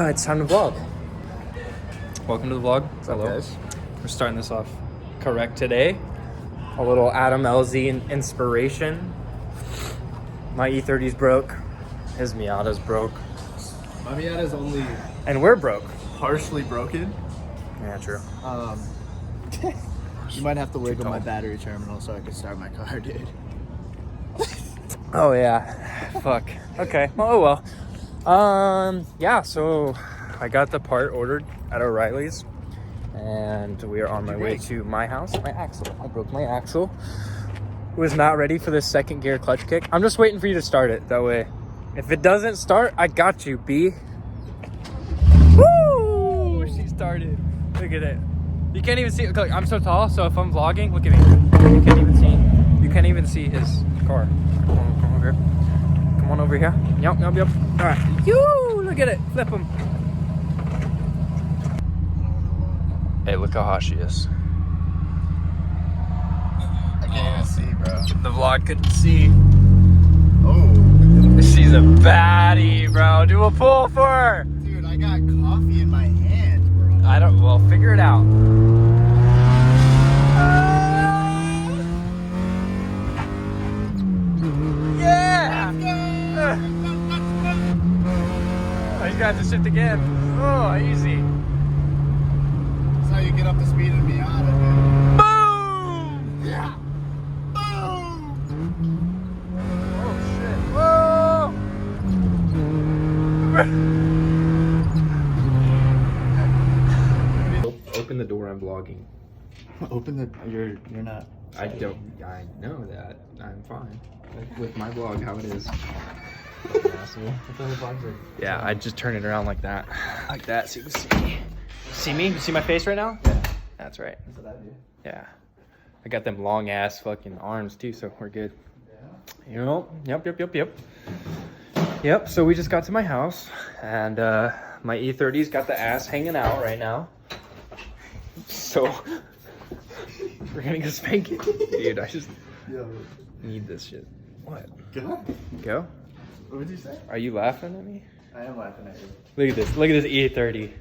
It's time to vlog. Welcome to the vlog. Hello. Guys? We're starting this off correct today. A little Adam LZ inspiration. My E30's broke. His Miata's broke. My Miata's only And we're broke. partially broken. Yeah, true. You might have to wiggle my battery terminal so I can start my car, dude. Oh yeah. Fuck. Okay. Oh well. Yeah, so I got the part ordered at O'Reilly's and we are on my way to my house. My axle. I broke my axle. Was not ready for this second gear clutch kick. I'm just waiting for you to start it. That way, if it doesn't start, I got you, B. Woo! She started. Look at it. You can't even see. Look, I'm so tall, so if I'm vlogging, look at me. You can't even see. You can't even see his car. Come over here. Come on over here. Yep. All right. You look at it. Flip him. Hey, look how hot she is. I can't even see, bro. The vlog couldn't see. Oh. She's a baddie, bro. Do a pull for her. Dude, I got coffee in my hand, bro. I don't. Well, figure it out. Yeah. Oh, he's got to shift again. Oh, easy. That's how you get up to speed in a Miata, dude. Boom. Yeah. Boom. Oh shit. Whoa. Open the door. I'm vlogging. Open the. You're not. I know that. I'm fine. With my vlog, how it is. Yeah, I just turn it around like that. Like that, so you can see me. See me? You see my face right now? Yeah. That's right. That's what I do. Yeah. I got them long ass fucking arms too, so we're good. Yeah. You know? Yep, so we just got to my house and my E30's got the ass hanging out right now. So we're gonna go spank it. Dude, I just need this shit. What? Go? What did you say? Are you laughing at me? I am laughing at you. Look at this. Look at this E30.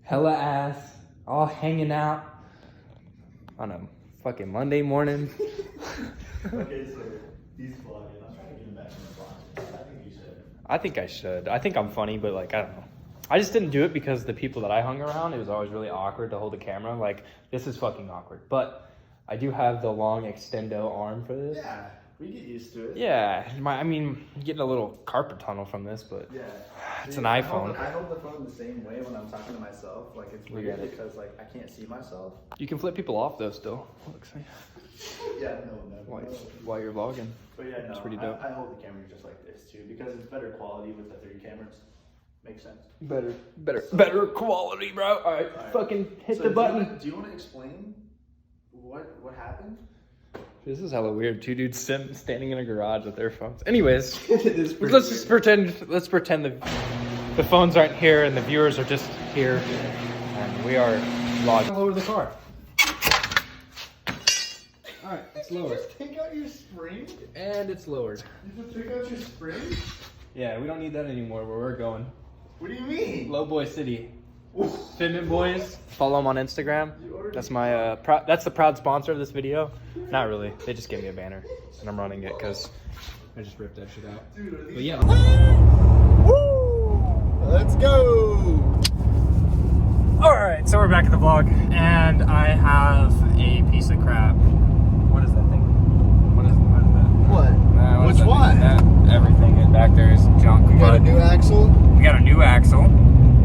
Hella ass. All hanging out on a fucking Monday morning. Okay, so he's vlogging. I'm trying to get him back in the vlog. I think you should. I think I should. I think I'm funny, but like, I don't know. I just didn't do it because the people that I hung around, it was always really awkward to hold the camera. Like, this is fucking awkward. But I do have the long extendo arm for this. Yeah, we get used to it. Yeah. I mean, getting a little carpet tunnel from this, but Yeah. it's an iPhone. I hold the phone the same way when I'm talking to myself. Like, it's Look weird at it. because, like, I can't see myself. You can flip people off though still. Looks like. Yeah, no. While you're vlogging. But yeah, no, It's pretty dope. I hold the camera just like this too because it's better quality with the 3 cameras. Makes sense. Better quality, bro. All right. Fucking hit So the button. Do you want to explain what happened? This is hella weird. 2 dudes standing in a garage with their phones. Anyways, It is pretty let's just pretend. Let's pretend the phones aren't here and the viewers are just here, and we are vlogging. Lower the car. All right, it's lowered, Take out your spring? and it's lowered. You just took out your spring? Yeah, we don't need that anymore. Where we're going, What do you mean? Low Boy City. Fitment Boys. Follow them on Instagram. That's my that's the proud sponsor of this video. Not really. They just gave me a banner, and I'm running it because I just ripped that shit out. Dude, But yeah. let's go! Alright, so we're back at the vlog, and I have a piece of crap. What is that thing? What is that? What? What is Which that one? thing? Everything back there is junk. We got a new axle. We got a new axle.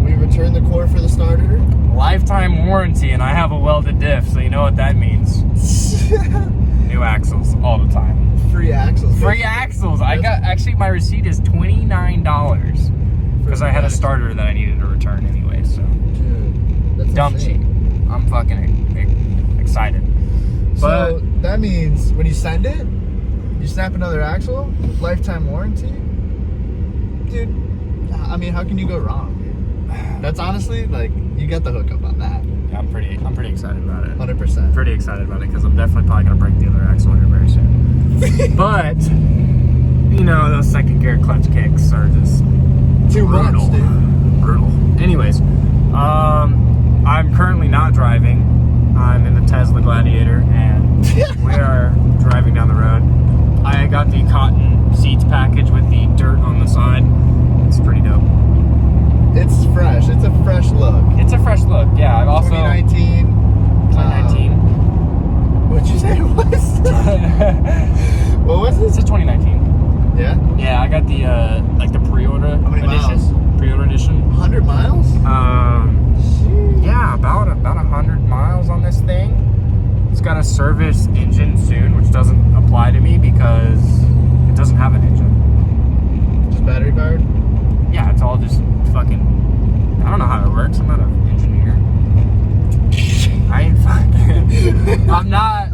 We returned the core for the starter. Lifetime warranty, and I have a welded diff, so you know what that means. New axles all the time. Free axles. Free axles. I got, actually my receipt is $29 because I had a starter that I needed to return anyway, so. Dude, that's Dumb cheap. insane. I'm fucking excited. But So that means when you send it, you snap another axle, lifetime warranty. Dude, I mean, how can you go wrong, dude? That's honestly, like, you got the hookup on that. yeah, I'm pretty excited about it. 100%. Pretty excited about it because I'm definitely probably gonna break the other axle here very soon. But you know, those second gear clutch kicks are just Too much, brutal. dude. Brutal. Anyways, I'm currently not driving. I'm in the Tesla Gladiator, and we are driving down the road. I got the cotton seats package with the dirt on the side. It's pretty dope. It's fresh. It's a fresh look. It's a fresh look. Yeah, I've also 2019. 2019. What'd you say it was? What was It's this? a 2019. Yeah. Yeah, I got the like the pre-order How many edition. miles? Pre-order edition. 100 miles? Yeah, about 100 miles on this thing. It's got a service engine soon, which doesn't apply to me because it doesn't have an engine. Just battery powered? Yeah, it's all just fucking. I don't know how it works. I'm not an engineer. I ain't fucking. I'm not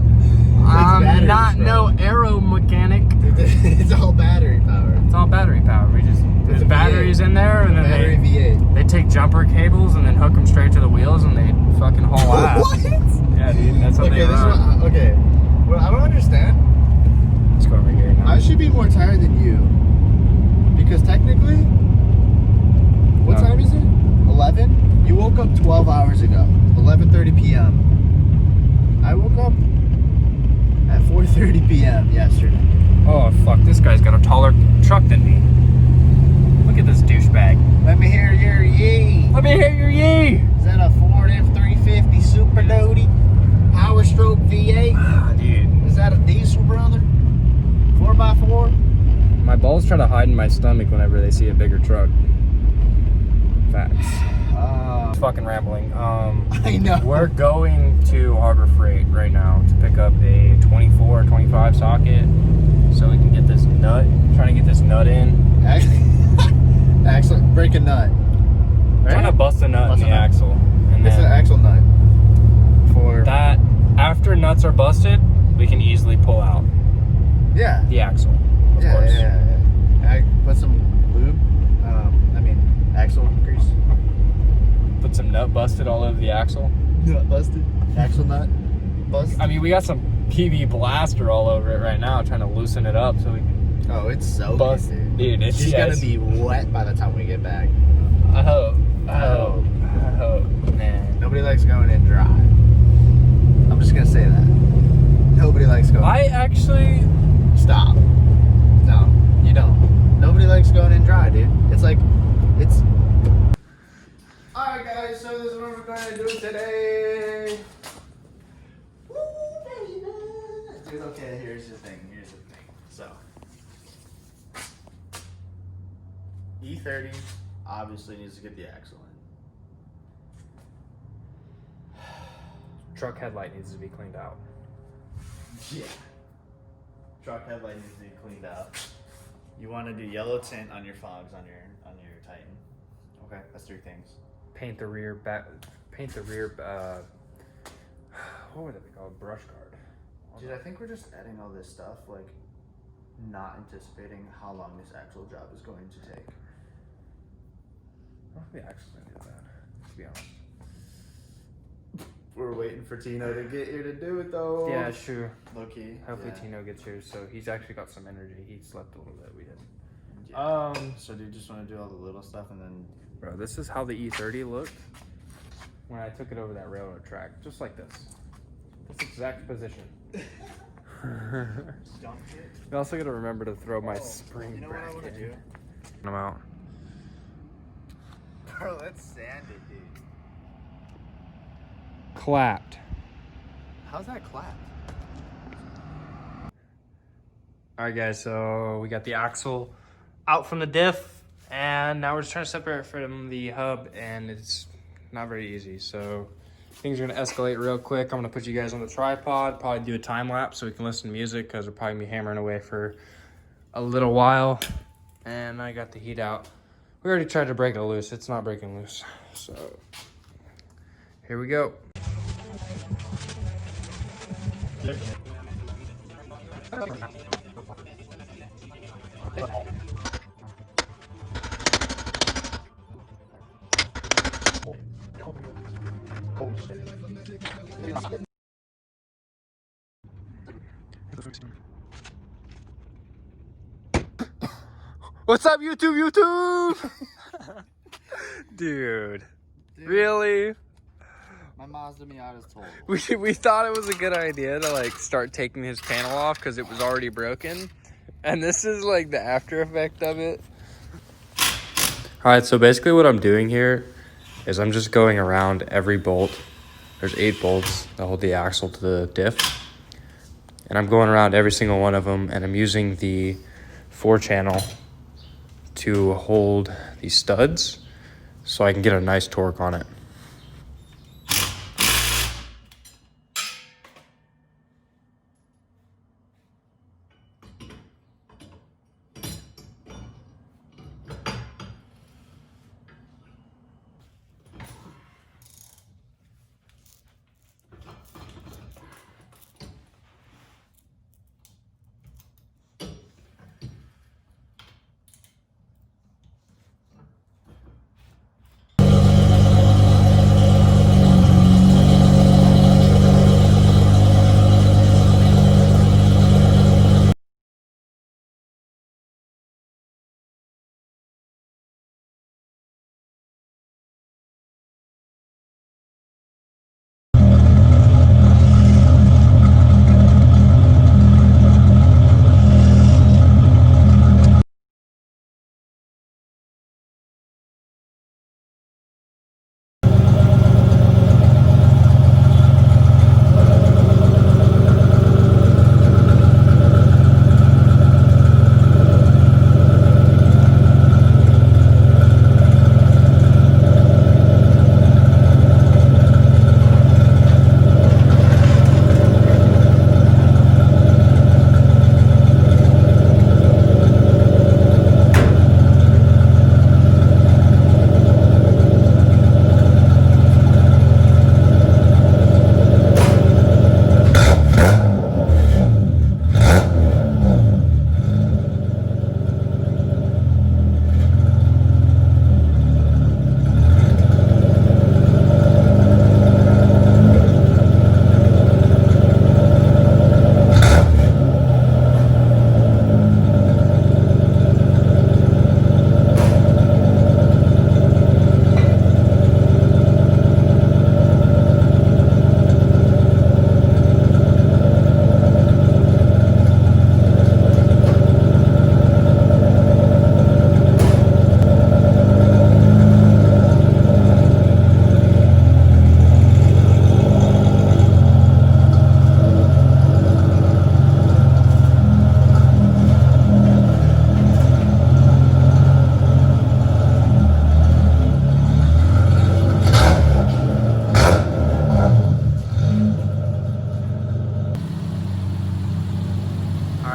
batteries, no aero mechanic. It's all battery powered. It's all battery powered. There's a batteries V8. in there, and then Battery V8. they take jumper cables and then hook them straight to the wheels, and they fucking haul ass. What? Yeah, dude, that's how Okay, they this is run. what, okay. Well, I don't understand. Let's go over here now. I should be more tired than you. Because technically, what No. time is it? 11? You woke up 12 hours ago. 11:30 p.m. I woke up at 4:30 p.m. yesterday. Oh fuck, this guy's got a taller truck than me. Look at this douchebag. Let me hear your yee. Let me hear your yee. Is that a Ford F350 Super Loady Power Stroke V8? Ah, dude. Is that a diesel, brother? 4x4? My balls try to hide in my stomach whenever they see a bigger truck. Facts. Fucking rambling. I know. We're going to Harbor Freight right now to pick up a 24 or 25 socket so we can get this nut. Trying to get this nut in. Excellent. Break a nut. Trying to bust a nut Bust in a the nut. axle. And It's an then axle nut. For that, after nuts are busted, we can easily pull out yeah. the axle. Of Yeah, course. yeah. Put some lube. Axle grease. Put some nut busted all over the axle. Nut busted. Axle nut. Bust. I mean, we got some PB blaster all over it right now, trying to loosen it up so we can Oh, it's so bust. good, Dude, it's She's just, gonna be wet by the time we get back. I hope. Man. Nobody likes going in dry. I'm just gonna say that. Nobody likes going. I actually. Stop. No, you don't. Nobody likes going in dry, dude. It's like, it's. Alright, guys, so this is what we're gonna do today. Woo, baby. Dude, okay, here's the thing. So, E30 obviously needs to get the axle in. Truck headlight needs to be cleaned out. Yeah. Truck headlight needs to be cleaned out. You want to do yellow tint on your fogs on your Titan. Okay, that's 3 things. Paint the rear back. Paint the rear. What would that be called? Brush guard. Dude, I think we're just adding all this stuff, like, not anticipating how long this actual job is going to take. I don't think the axle's gonna do that, to be honest. We're waiting for Tino to get here to do it, though. Yeah, sure. Low key. Hopefully yeah. Tino gets here, so he's actually got some energy. He slept a little bit. We didn't. Yeah. So do you just want to do all the little stuff and then? Bro, this is how the E30 looked when I took it over that railroad track, just like this. This exact position. Dump it. You also gotta remember to throw my spring You know what I want to bracket. do? I'm out. Bro, let's sand it, dude. Clapped. How's that clapped? All right, guys, so we got the axle out from the diff, and now we're just trying to separate it from the hub, and it's not very easy. So things are gonna escalate real quick. I'm gonna put you guys on the tripod, probably do a time lapse so we can listen to music, because we're probably gonna be hammering away for a little while. And I got the heat out. We already tried to break it loose. It's not breaking loose. So here we go. What's up, YouTube? Dude, really? My Mazda Miata's total. We thought it was a good idea to like start taking his panel off because it was already broken. And this is like the after effect of it. All right, so basically what I'm doing here is I'm just going around every bolt. There's 8 bolts that hold the axle to the diff. And I'm going around every single one of them, and I'm using the 4-channel to hold these studs so I can get a nice torque on it.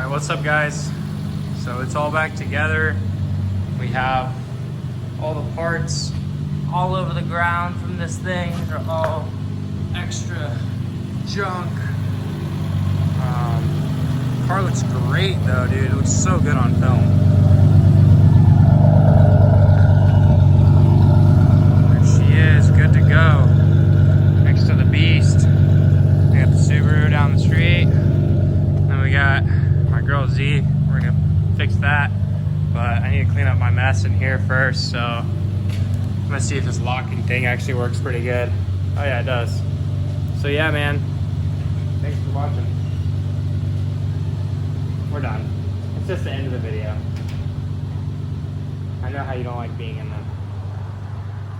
What's up, guys? So it's all back together. We have all the parts all over the ground from this thing. They're all extra junk. Car looks great though, dude. It looks so good on film. There she is, good to go. Next to the Beast. We got the Subaru down the street. Then we got my girl Z. We're gonna fix that, but I need to clean up my mess in here first, so I'm gonna see if this locking thing actually works pretty good. Oh yeah, it does. So yeah, man, thanks for watching. We're done. It's just the end of the video. I know how you don't like being in them,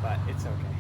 but it's okay.